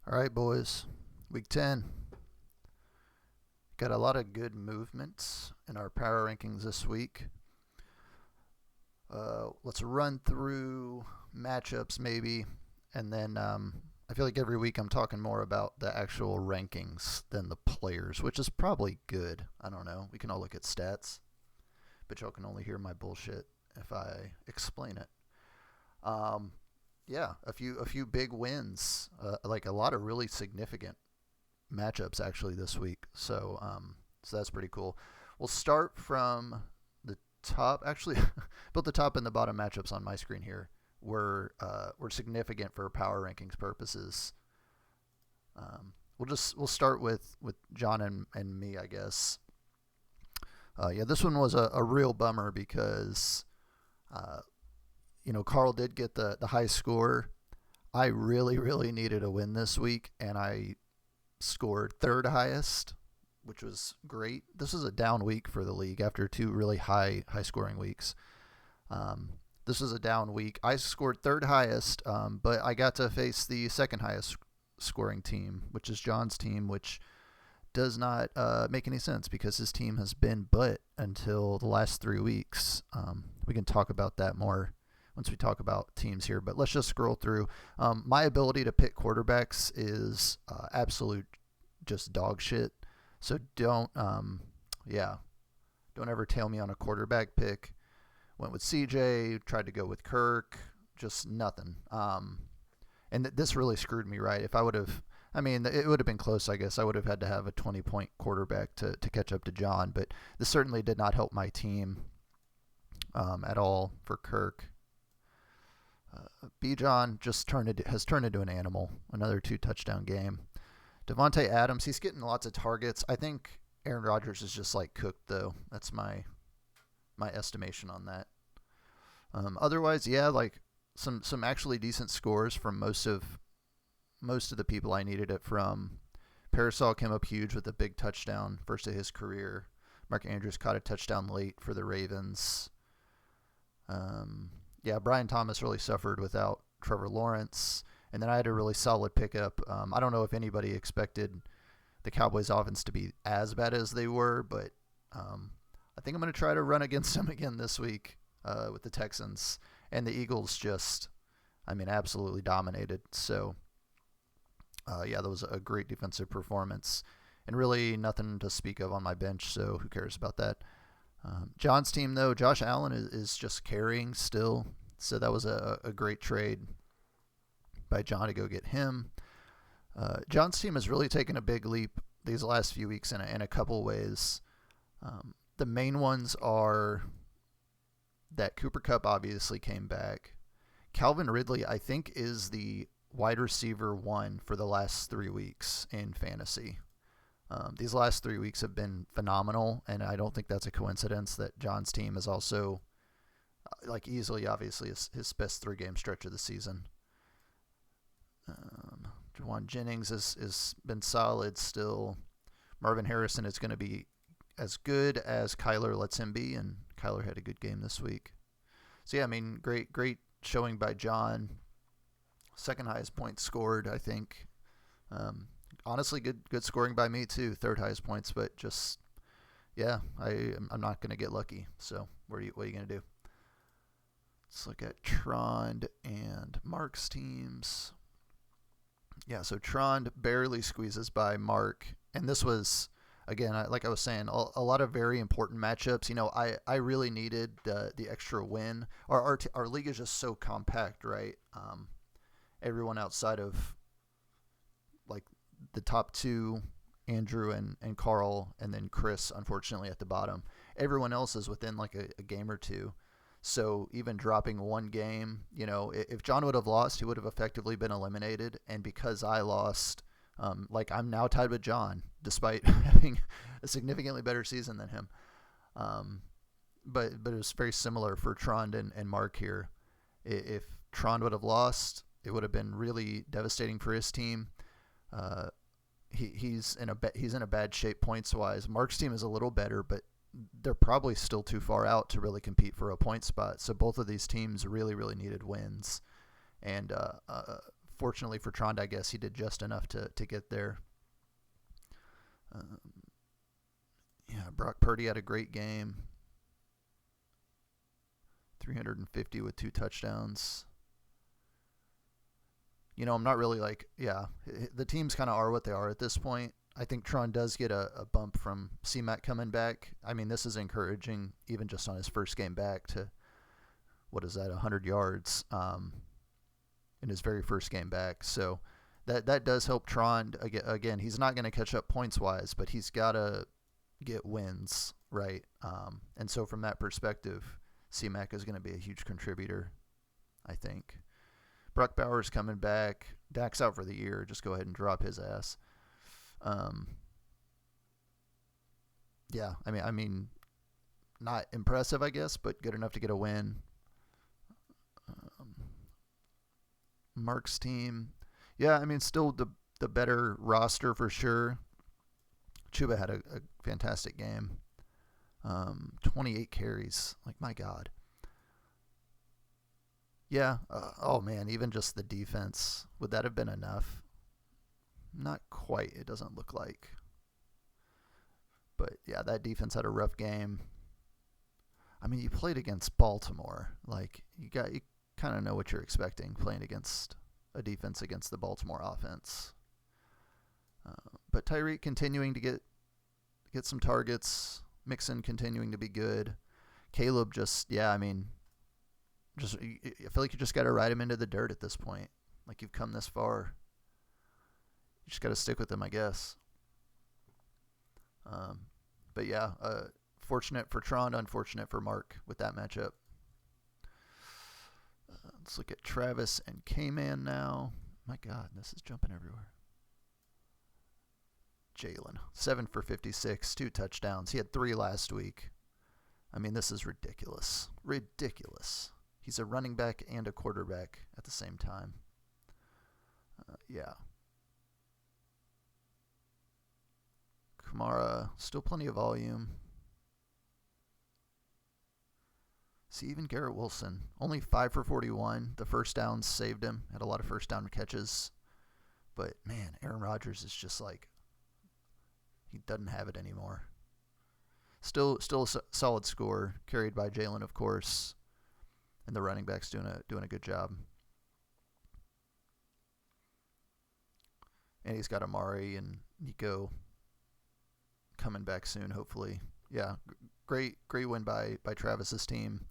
All right, boys. Week 10. Got a lot of good movements in our power rankings this week. Let's run through matchups maybe, and then I feel like every week I'm talking more about the actual rankings than the players, which is probably good. I don't know. We can all look at stats, but y'all can only hear my bullshit if I explain it. Um, yeah, a few big wins, like a lot of really significant matchups actually this week. So that's pretty cool. We'll start from the top. Actually, both the top and the bottom matchups on my screen here were significant for power rankings purposes. We'll start with John and me, I guess. Yeah, this one was a real bummer because uh, Carl did get the high score. I really needed a win this week, and I scored third highest, which was great. This was a down week for the league after two really high scoring weeks. Um, this was a down week. I scored third highest, but I got to face the second highest scoring team, which is John's team, which does not make any sense because his team has been but until the last 3 weeks. We can talk about that more once we talk about teams here, but let's just scroll through. My ability to pick quarterbacks is absolute just dog shit. So don't ever tail me on a quarterback pick. Went with CJ, tried to go with Kirk, just nothing. And this really screwed me, right? If I would have, I mean, it would have been close, I guess. I would have had to have a 20-point quarterback to catch up to John, but this certainly did not help my team at all for Kirk. B. John has turned into an animal. Another 2-touchdown game. Devontae Adams, he's getting lots of targets. I think Aaron Rodgers is just like cooked though. That's my estimation on that. Otherwise, yeah, like some actually decent scores from most of the people I needed it from. Parasol came up huge with a big touchdown, first of his career. Mark Andrews caught a touchdown late for the Ravens. Yeah, Brian Thomas really suffered without Trevor Lawrence. And then I had a really solid pickup. I don't know if anybody expected the Cowboys' offense to be as bad as they were, but I think I'm going to try to run against them again this week with the Texans. And the Eagles just, absolutely dominated. So, yeah, that was a great defensive performance. And really nothing to speak of on my bench, so who cares about that? John's team, though, Josh Allen is just carrying still. So that was a great trade by John to go get him. John's team has really taken a big leap these last few weeks in a couple ways. The main ones are that Cooper Kupp obviously came back. Calvin Ridley, I think, is the wide receiver one for the last 3 weeks in fantasy. These last 3 weeks have been phenomenal, and I don't think that's a coincidence that John's team is also easily, obviously, his best 3-game stretch of the season. Juwan Jennings has been solid still. Marvin Harrison is going to be as good as Kyler lets him be, and Kyler had a good game this week. So yeah, great showing by John. Second highest points scored, I think. Honestly, good scoring by me too. Third highest points, but just yeah, I'm not going to get lucky. So what are you going to do? Let's look at Trond and Mark's teams. Yeah, so Trond barely squeezes by Mark, and this was, again, like I was saying, a lot of very important matchups. I really needed the extra win. Our league is just so compact, right? Everyone outside of like the top two, Andrew and Carl, and then Chris, unfortunately, at the bottom. Everyone else is within like a game or two. So even dropping one game, if John would have lost, he would have effectively been eliminated. And because I lost, I'm now tied with John, despite having a significantly better season than him. But it was very similar for Trond and Mark here. If Trond would have lost, it would have been really devastating for his team. He's in a bad shape points wise. Mark's team is a little better, but they're probably still too far out to really compete for a point spot. So both of these teams really needed wins. And Fortunately for Trond, I guess he did just enough to get there. Um, yeah, Brock Purdy had a great game. 350 with 2 touchdowns. I'm not really the teams kind of are what they are at this point. I think Tron does get a bump from C-Mac coming back. I mean, this is encouraging, even just on his first game back to, 100 yards in his very first game back. So that does help Tron. Again, he's not going to catch up points-wise, but he's got to get wins, right? And so from that perspective, C-Mac is going to be a huge contributor, I think. Brock Bowers coming back. Dak's out for the year. Just go ahead and drop his ass. Yeah, I mean, not impressive, I guess, but good enough to get a win. Mark's team, yeah, I mean, still the better roster for sure. Chuba had a fantastic game. 28 carries, like, my God. Yeah, oh man, even just the defense, would that have been enough? Not quite, it doesn't look like. But yeah, that defense had a rough game. I mean, you played against Baltimore. Like, you kind of know what you're expecting playing against a defense against the Baltimore offense. But Tyreek continuing to get some targets. Mixon continuing to be good. Caleb I feel like you just got to ride him into the dirt at this point. Like, you've come this far. You just got to stick with him, I guess. But yeah, fortunate for Tron, unfortunate for Mark with that matchup. Let's look at Travis and K-Man now. My God, this is jumping everywhere. Jalen, 7 for 56, 2 touchdowns. He had 3 last week. I mean, this is ridiculous. Ridiculous. He's a running back and a quarterback at the same time. Yeah. Kamara, still plenty of volume. See, even Garrett Wilson, only 5 for 41. The first downs saved him. Had a lot of first down catches. But, man, Aaron Rodgers is just like, he doesn't have it anymore. Still a solid score, carried by Jalen, of course. And the running back's doing a good job. And he's got Amari and Nico coming back soon, hopefully. Yeah, great win by Travis's team.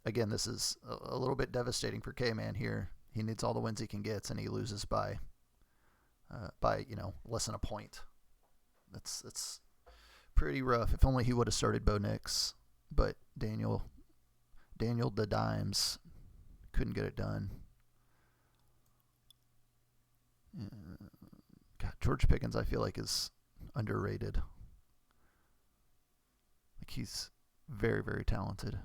Again, this is a little bit devastating for K-Man here. He needs all the wins he can get, and he loses by less than a point. That's pretty rough. If only he would have started Bo Nix, but Daniel the Dimes couldn't get it done. God, George Pickens, I feel like, is underrated. Like, he's very, very talented.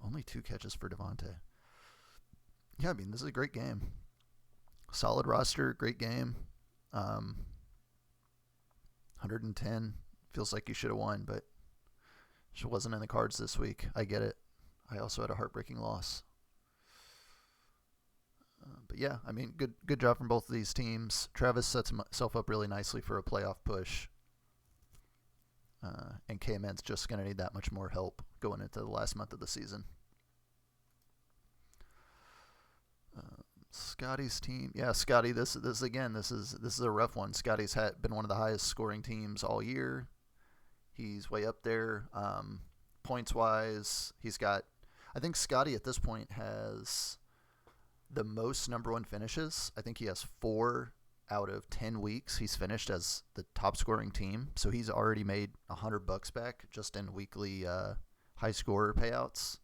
Only 2 catches for Devontae. Yeah, I mean, this is a great game. Solid roster, great game. 110. Feels like you should have won, but it wasn't in the cards this week. I get it. I also had a heartbreaking loss. But yeah, I mean, good job from both of these teams. Travis sets himself up really nicely for a playoff push. And K-Man's just going to need that much more help going into the last month of the season. Scotty's team. Yeah, Scotty, this is a rough one. Scotty's been one of the highest scoring teams all year. He's way up there. Points-wise, I think Scotty at this point has the most number 1 finishes. I think he has 4 out of 10 weeks he's finished as the top scoring team. So he's already made $100 back just in weekly high scorer payouts.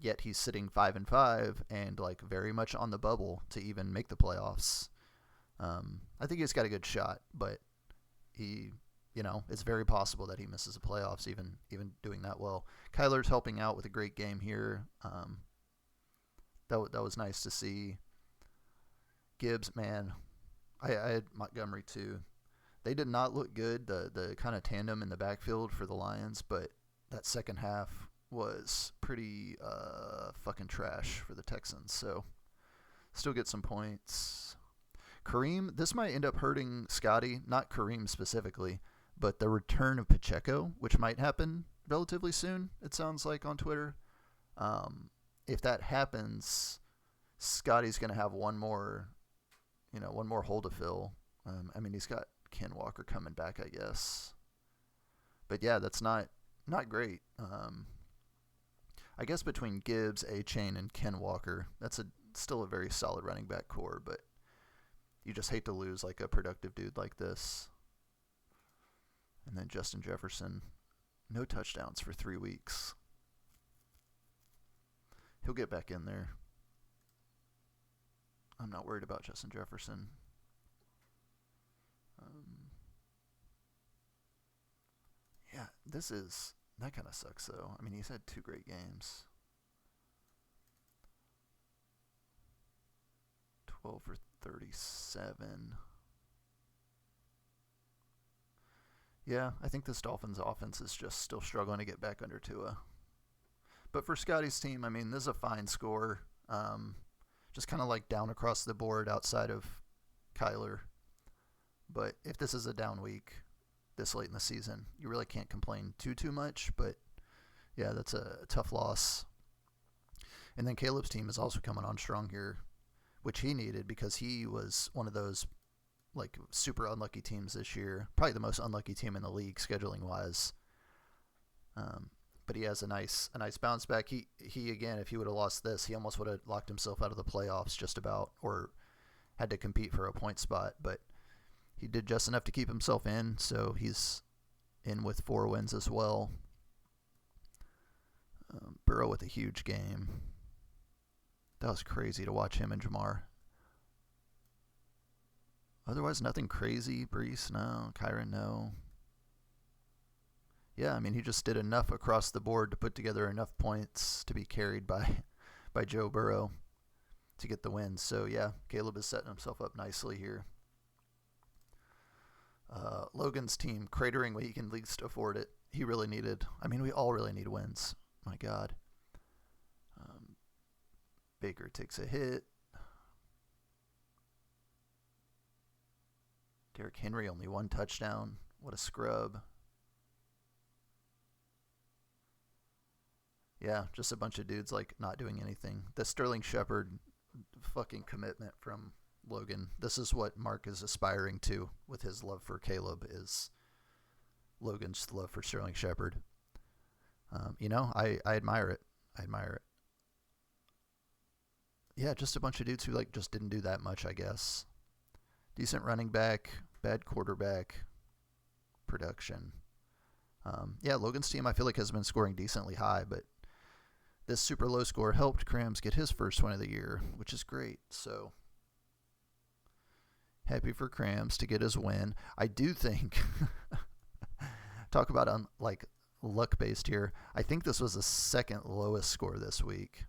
Yet he's sitting 5-5 and like very much on the bubble to even make the playoffs. I think he's got a good shot, but it's very possible that he misses the playoffs even doing that well. Kyler's helping out with a great game here. That was nice to see. Gibbs, man, I had Montgomery too. They did not look good, the kind of tandem in the backfield for the Lions, but that second half was pretty fucking trash for the Texans. So still get some points. Kareem, this might end up hurting Scotty, not Kareem specifically, but the return of Pacheco, which might happen relatively soon, it sounds like on Twitter. If that happens, Scotty's going to have one more hole to fill. I mean, he's got Ken Walker coming back, I guess. But yeah, that's not great. I guess between Gibbs, A-Chain, and Ken Walker, that's still a very solid running back core, but you just hate to lose like a productive dude like this. And then Justin Jefferson, no touchdowns for 3 weeks. He'll get back in there. I'm not worried about Justin Jefferson. Yeah, that kind of sucks though. I mean, he's had 2 great games. 12 for 37. Yeah, I think this Dolphins offense is just still struggling to get back under Tua. But for Scotty's team, I mean, this is a fine score. Just kind of like down across the board outside of Kyler. But if this is a down week this late in the season, you really can't complain too much. But yeah, that's a tough loss. And then Caleb's team is also coming on strong here, which he needed because he was one of those like super unlucky teams this year. Probably the most unlucky team in the league scheduling wise. But he has a nice bounce back. He again, if he would have lost this, he almost would have locked himself out of the playoffs just about, or had to compete for a point spot. But he did just enough to keep himself in, so he's in with 4 wins as well. Burrow with a huge game. That was crazy to watch him and Jamar. Otherwise, nothing crazy. Brees, no. Kyron, no. Yeah, I mean, he just did enough across the board to put together enough points to be carried by Joe Burrow to get the win. So, yeah, Caleb is setting himself up nicely here. Logan's team cratering when he can least afford it. He really needed. I mean, we all really need wins. My God. Baker takes a hit. Derrick Henry only 1 touchdown. What a scrub. Yeah, just a bunch of dudes like not doing anything. The Sterling Shepard fucking commitment from Logan. This is what Mark is aspiring to with his love for Caleb, is Logan's love for Sterling Shepard. I admire it. Yeah, just a bunch of dudes who like just didn't do that much, I guess. Decent running back, bad quarterback, production. Yeah, Logan's team I feel like has been scoring decently high, but this super low score helped Krams get his first win of the year, which is great. So happy for Krams to get his win. I do think, talk about luck based here. I think this was the second lowest score this week.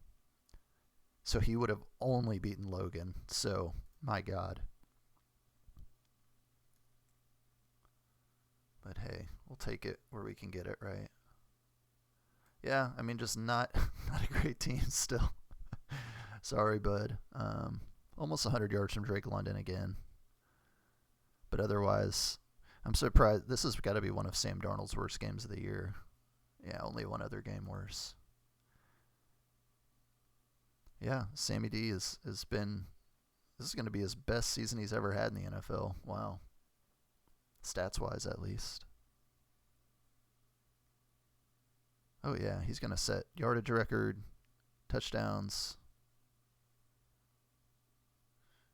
So he would have only beaten Logan. So, my God. But hey, we'll take it where we can get it, right? Yeah, I mean, just not a great team still. Sorry, bud. Almost 100 yards from Drake London again. But otherwise, I'm surprised. This has got to be one of Sam Darnold's worst games of the year. Yeah, only one other game worse. Yeah, Sammy D has been. This is going to be his best season he's ever had in the NFL. Wow. Stats-wise, at least. Oh, yeah, he's going to set yardage record, touchdowns.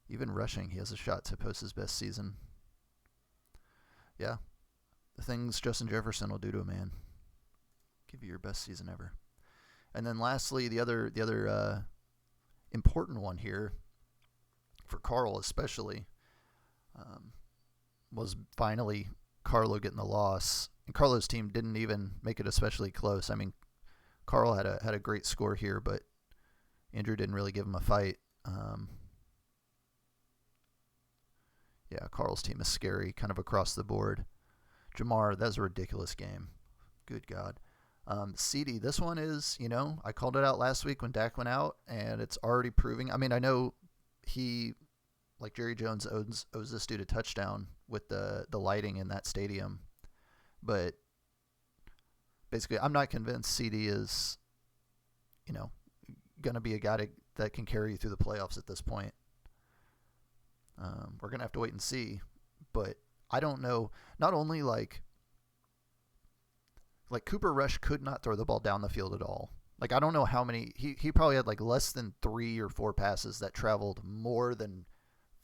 Even rushing, he has a shot to post his best season. Yeah, the things Justin Jefferson will do to a man. Give you your best season ever. And then lastly, the other important one here, for Carl especially, was finally Carlo getting the loss. And Carlo's team didn't even make it especially close. I mean, Carl had a great score here, but Andrew didn't really give him a fight. Yeah, Carl's team is scary, kind of across the board. Jamar, that's a ridiculous game. Good God. CD, this one is, I called it out last week when Dak went out, and it's already proving. I mean, I know he, like Jerry Jones, owes this dude a touchdown with the lighting in that stadium, but basically, I'm not convinced CD is, going to be a guy that can carry you through the playoffs at this point. We're going to have to wait and see, but I don't know. Not only like Cooper Rush could not throw the ball down the field at all. Like, I don't know how many, he probably had like less than 3 or 4 passes that traveled more than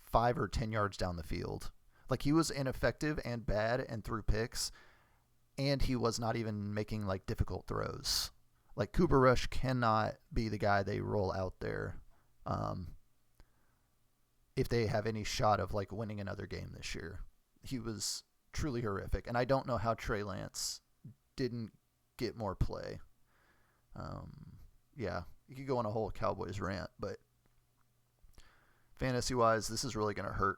5 or 10 yards down the field. Like, he was ineffective and bad and threw picks, and he was not even making like difficult throws. Like, Cooper Rush cannot be the guy they roll out there if they have any shot of like winning another game this year. He was truly horrific, and I don't know how Trey Lance didn't get more play. Yeah, you could go on a whole Cowboys rant, but fantasy-wise, this is really going to hurt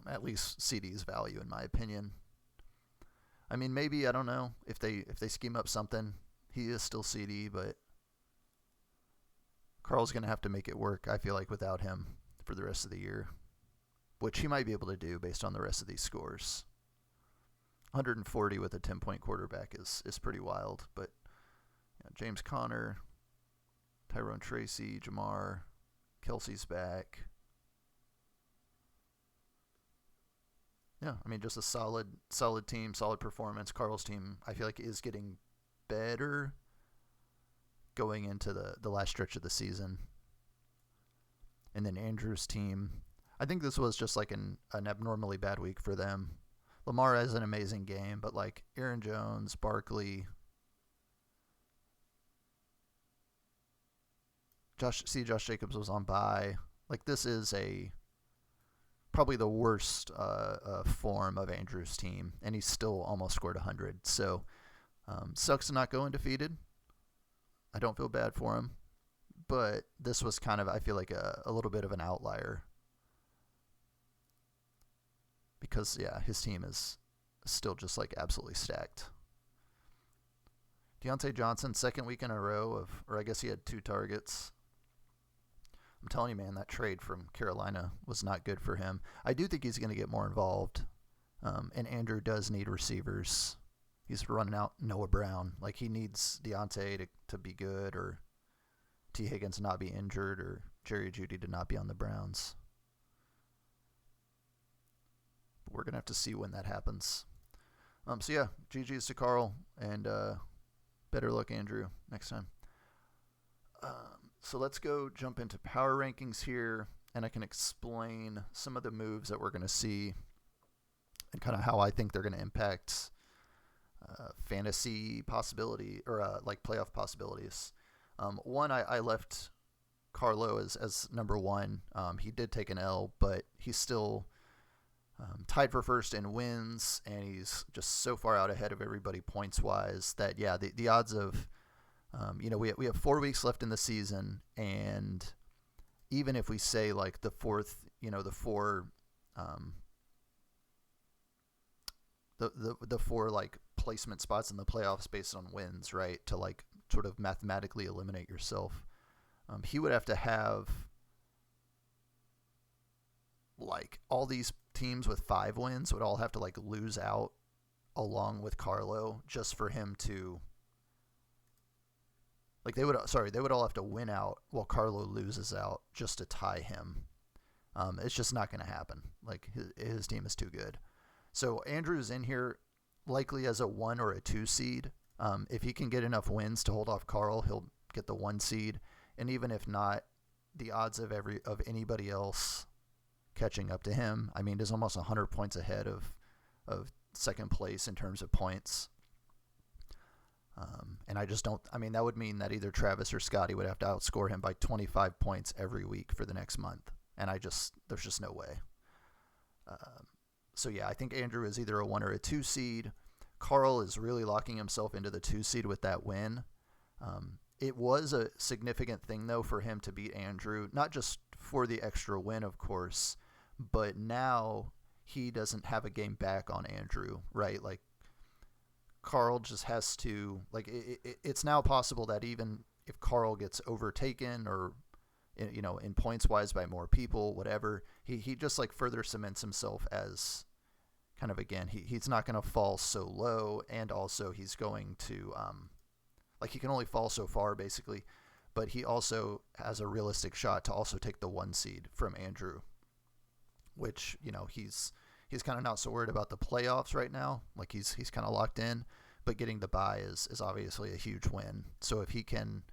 at least CD's value, in my opinion. I mean, maybe, I don't know, if they scheme up something, he is still CD, but Carl's going to have to make it work, I feel like, without him for the rest of the year, which he might be able to do based on the rest of these scores. 140 with a 10-point quarterback is pretty wild, but James Conner, Tyrone Tracy, Jamar, Kelsey's back. Yeah, I mean, just a solid team, solid performance. Carl's team, I feel like, is getting better going into the last stretch of the season. And then Andrew's team, I think this was just like an abnormally bad week for them. Lamar has an amazing game, but like Aaron Jones, Barkley, Josh Jacobs was on bye. Like, this is probably the worst form of Andrew's team, and he still almost scored 100. So sucks to not go undefeated. I don't feel bad for him, but this was kind of, I feel like, a little bit of an outlier because, yeah, his team is still just like absolutely stacked. Deontay Johnson, second week in a row or I guess he had 2 targets. I'm telling you, man, that trade from Carolina was not good for him. I do think he's going to get more involved, and Andrew does need receivers. He's running out Noah Brown. Like, he needs Deontay to be good, or T. Higgins to not be injured, or Jerry Jeudy to not be on the Browns. But we're going to have to see when that happens. So, yeah, GG's to Carl, and better luck, Andrew, next time. So let's go jump into power rankings here, and I can explain some of the moves that we're going to see and kind of how I think they're going to impact fantasy possibility or like playoff possibilities. One, I left Carlo as number 1. He did take an L, but he's still tied for first in wins, and he's just so far out ahead of everybody points-wise that, yeah, the odds of we have 4 weeks left in the season, and even if we say like the fourth, the 4, the 4 like placement spots in the playoffs based on wins, right? To like sort of mathematically eliminate yourself, he would have to have like all these teams with 5 wins would all have to like lose out along with Carlo just for him to. Like, they would all have to win out while Carlo loses out just to tie him. It's just not going to happen. Like, his team is too good. So Andrew's in here likely as a 1 or a 2 seed. If he can get enough wins to hold off Carl, he'll get the 1 seed. And even if not, the odds of anybody else catching up to him, I mean, is almost 100 points ahead of second place in terms of points. And I just don't. I mean, that would mean that either Travis or Scotty would have to outscore him by 25 points every week for the next month, and there's just no way. So yeah, I think Andrew is either a 1 or a 2 seed. Carl is really locking himself into the 2 seed with that win. It was a significant thing though for him to beat Andrew, not just for the extra win, of course, but now he doesn't have a game back on Andrew, right? Like, Carl just has to, like, it's now possible that even if Carl gets overtaken or, in points wise by more people, whatever, he just like further cements himself as kind of, again, he's not going to fall so low, and also he's going to, like, he can only fall so far basically, but he also has a realistic shot to also take the 1 seed from Andrew, which, he's kind of not so worried about the playoffs right now. Like, he's kind of locked in, but getting the bye is obviously a huge win. So if he can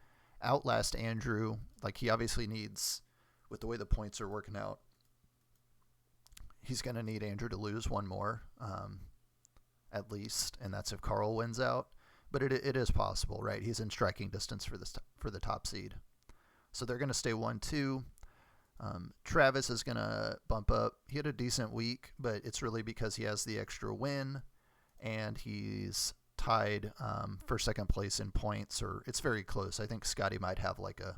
outlast Andrew, like, he obviously needs, with the way the points are working out, he's going to need Andrew to lose one more, at least, and that's if Carl wins out. But it is possible, right? He's in striking distance for the top seed. So they're going to stay 1-2. Travis is going to bump up. He had a decent week, but it's really because he has the extra win, and he's tied for second place in points, or it's very close. I think Scotty might have like a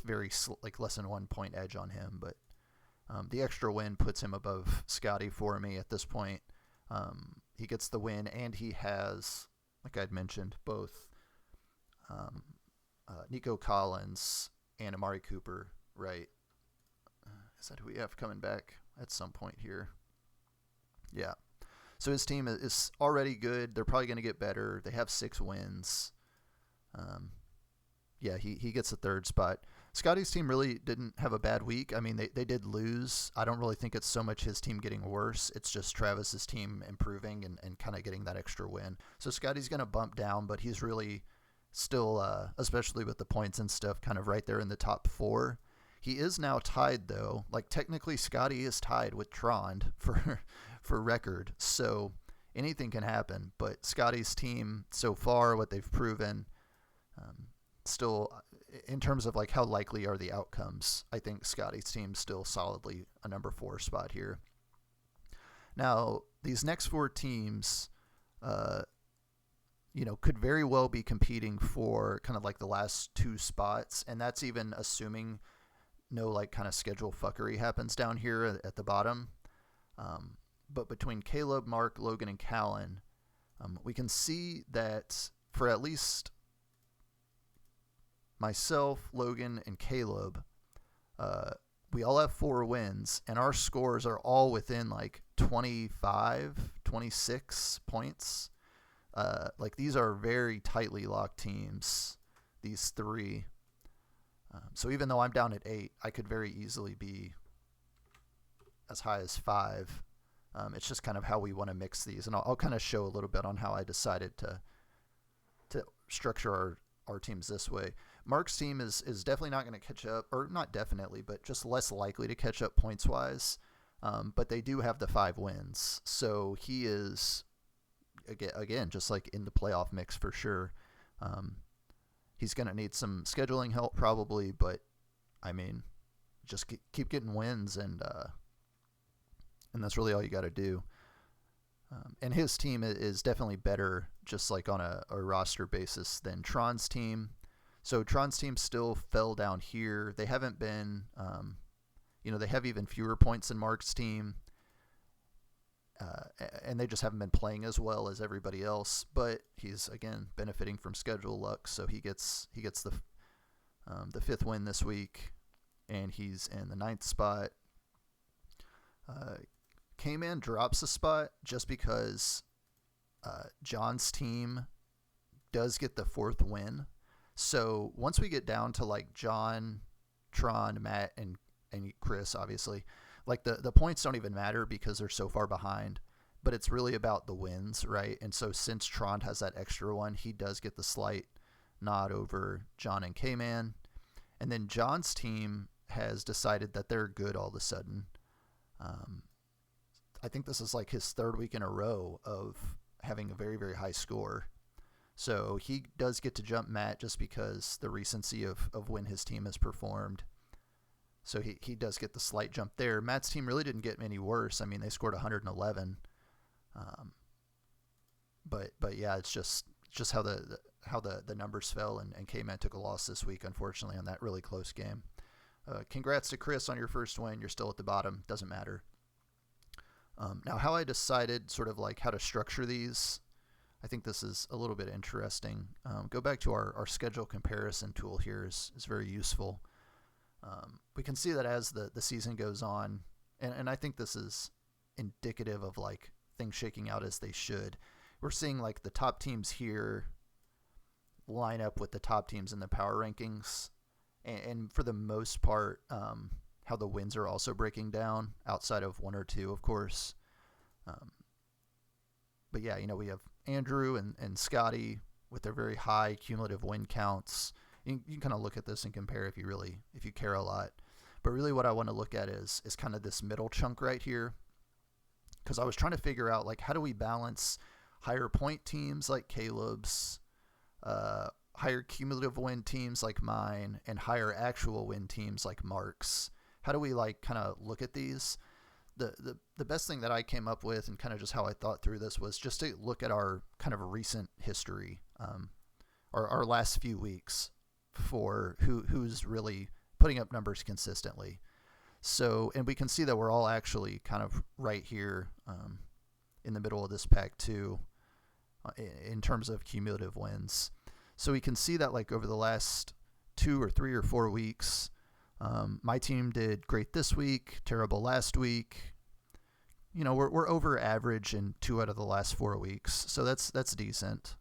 very like less than 1 point edge on him, but the extra win puts him above Scotty for me at this point. He gets the win, and he has, like I'd mentioned, both Nico Collins and Amari Cooper, right? Is that who we have coming back at some point here? Yeah. So his team is already good. They're probably going to get better. They have 6 wins. Yeah, he gets the 3rd spot. Scotty's team really didn't have a bad week. I mean, they did lose. I don't really think it's so much his team getting worse. It's just Travis's team improving and kind of getting that extra win. So Scotty's going to bump down, but he's really still, especially with the points and stuff, kind of right there in the top 4. He is now tied, though. Like, technically, Scotty is tied with Trond for record. So anything can happen. But Scotty's team, so far, what they've proven, still, in terms of like how likely are the outcomes, I think Scotty's team still solidly a number 4 spot here. Now, these next 4 teams, could very well be competing for kind of like the last 2 spots, and that's even assuming no like kind of schedule fuckery happens down here at the bottom. But between Caleb, Mark, Logan, and Callan, we can see that for at least myself, Logan, and Caleb, we all have 4 wins, and our scores are all within like 25, 26 points. Like, these are very tightly locked teams, these 3. So even though I'm down at 8, I could very easily be as high as 5. It's just kind of how we want to mix these, and I'll kind of show a little bit on how I decided to structure our teams this way. Mark's team is definitely not going to catch up, or not definitely, but just less likely to catch up points wise. But they do have the 5 wins, so he is again just like in the playoff mix for sure. He's going to need some scheduling help probably, but I mean, just keep getting wins, and that's really all you got to do. And his team is definitely better, just like on a roster basis, than Tron's team. So Tron's team still fell down here. They haven't been, they have even fewer points than Mark's team. And they just haven't been playing as well as everybody else, but he's again benefiting from schedule luck, so he gets the 5th win this week, and he's in the 9th spot. K-Man drops a spot just because John's team does get the 4th win. So once we get down to like John, Tron, Matt, and Chris, obviously, like the points don't even matter because they're so far behind, but it's really about the wins, right? And so since Tron has that extra one, he does get the slight nod over John and K-Man. And then John's team has decided that they're good all of a sudden. I think this is like his 3rd week in a row of having a very, very high score. So he does get to jump Matt just because the recency of when his team has performed. So he does get the slight jump there. Matt's team really didn't get any worse. I mean, they scored 111. But yeah, it's just how the numbers fell, and K-Man took a loss this week, unfortunately, on that really close game. Congrats to Chris on your 1st win. You're still at the bottom. Doesn't matter. Now, how I decided sort of like how to structure these, I think this is a little bit interesting. Go back to our schedule comparison tool here is very useful. We can see that as the season goes on, and I think this is indicative of like things shaking out as they should. We're seeing like the top teams here line up with the top teams in the power rankings, and for the most part, how the wins are also breaking down outside of one or two, of course. But yeah, we have Andrew and Scotty with their very high cumulative win counts. You can kind of look at this and compare if you care a lot. But really what I want to look at is kind of this middle chunk right here. Because I was trying to figure out, like, how do we balance higher point teams like Caleb's, higher cumulative win teams like mine, and higher actual win teams like Mark's? How do we, like, kind of look at these? The best thing that I came up with, and kind of just how I thought through this, was just to look at our kind of recent history, our last few weeks, for who's really putting up numbers consistently. So, and we can see that we're all actually kind of right here in the middle of this pack too, in terms of cumulative wins. So we can see that, like, over the last 2 or 3 or 4 weeks, my team did great this week, terrible last week. We're over average in 2 out of the last 4 weeks, so that's decent.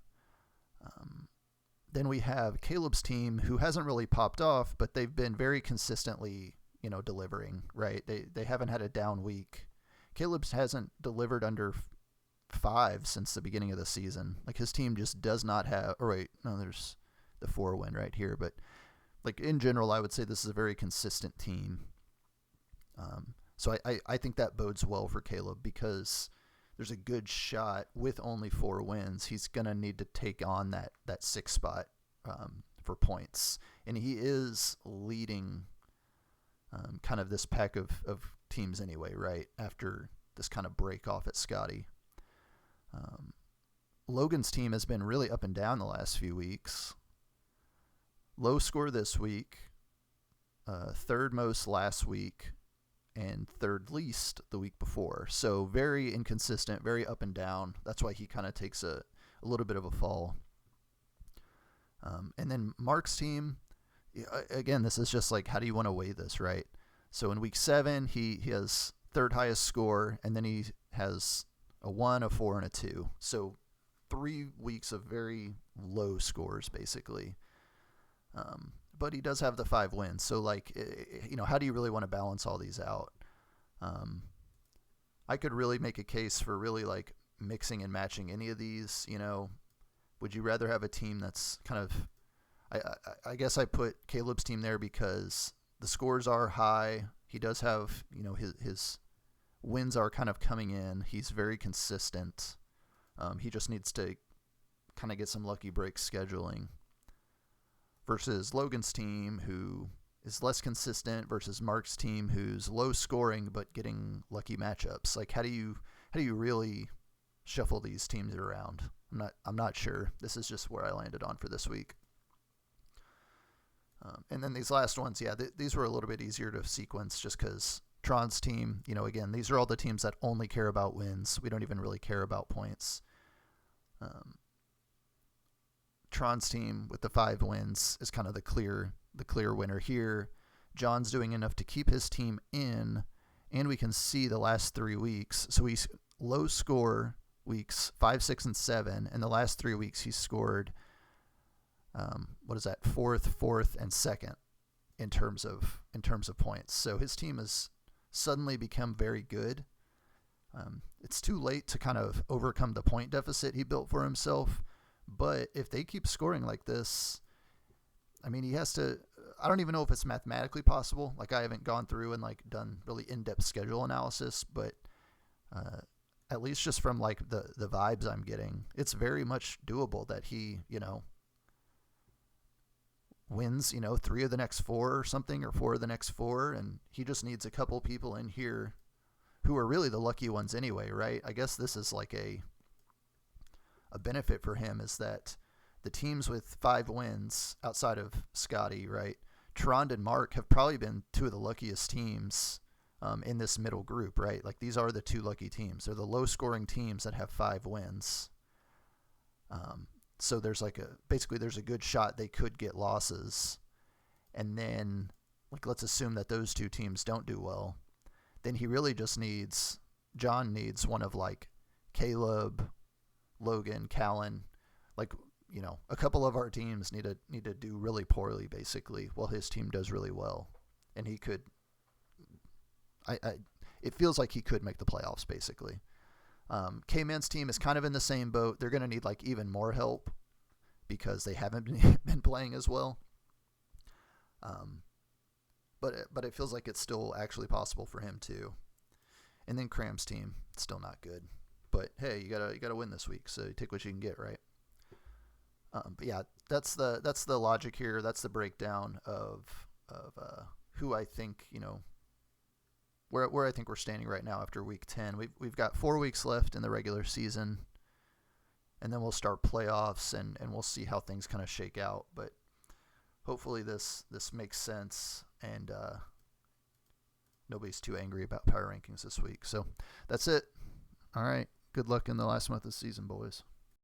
Then we have Caleb's team, who hasn't really popped off, but they've been very consistently, delivering, right? They haven't had a down week. Caleb's hasn't delivered under 5 since the beginning of the season. Like, his team just does not have, there's the 4 win right here, but like, in general, I would say this is a very consistent team. So I think that bodes well for Caleb, because there's a good shot with only 4 wins, he's going to need to take on that 6th spot for points. And he is leading kind of this pack of teams anyway, right? After this kind of break off at Scotty. Logan's team has been really up and down the last few weeks. Low score this week, 3rd most last week, and 3rd least the week before. So very inconsistent, very up and down. That's why he kind of takes a little bit of a fall. And then Mark's team, again, this is just like, how do you want to weigh this, right? So in week 7, he has 3rd highest score, and then he has a 1, a 4, and a 2. So 3 weeks of very low scores, basically. But he does have the 5 wins. So, like, how do you really want to balance all these out? I could really make a case for really, like, mixing and matching any of these. Would you rather have a team that's kind of, I guess I put Caleb's team there because the scores are high. He does have, his wins are kind of coming in. He's very consistent. He just needs to kind of get some lucky break scheduling. Versus Logan's team, who is less consistent, versus Mark's team, who's low scoring but getting lucky matchups. Like, how do you really shuffle these teams around? I'm not sure. This is just where I landed on for this week. And then these last ones, yeah, these were a little bit easier to sequence, just because Tron's team, again, these are all the teams that only care about wins. We don't even really care about points. Tron's team with the 5 wins is kind of the clear winner here. John's doing enough to keep his team in, and we can see the last 3 weeks. So he's low score weeks 5, 6, and 7, and the last 3 weeks he's scored 4th, and 2nd in terms of points. So his team has suddenly become very good. It's too late to kind of overcome the point deficit he built for himself. But if they keep scoring like this, I mean, he has to, I don't even know if it's mathematically possible. Like, I haven't gone through and, like, done really in-depth schedule analysis, but at least just from, like, the vibes I'm getting, it's very much doable that he, wins, 3 of the next 4 or something, or 4 of the next 4, and he just needs a couple people in here who are really the lucky ones anyway, right? I guess this is like a benefit for him, is that the teams with 5 wins outside of Scotty, right? Tron and Mark have probably been 2 of the luckiest teams in this middle group, right? Like, these are the 2 lucky teams. They're the low scoring teams that have 5 wins. So there's there's a good shot they could get losses, and then let's assume that those two teams don't do well, then he really just John needs one of Caleb, Logan, Callan, a couple of our teams need to do really poorly basically while his team does really well, and he could. It feels like he could make the playoffs basically. K-Man's team is kind of in the same boat. They're going to need even more help because they haven't been playing as well. But it feels like it's still actually possible for him too. And then Cram's team, still not good. But hey, you gotta win this week, so you take what you can get, right? But yeah, that's the logic here. That's the breakdown of who I think where I think we're standing right now after week 10. We've got 4 weeks left in the regular season, and then we'll start playoffs and we'll see how things kind of shake out. But hopefully this makes sense and nobody's too angry about power rankings this week. So that's it. All right. Good luck in the last month of the season, boys.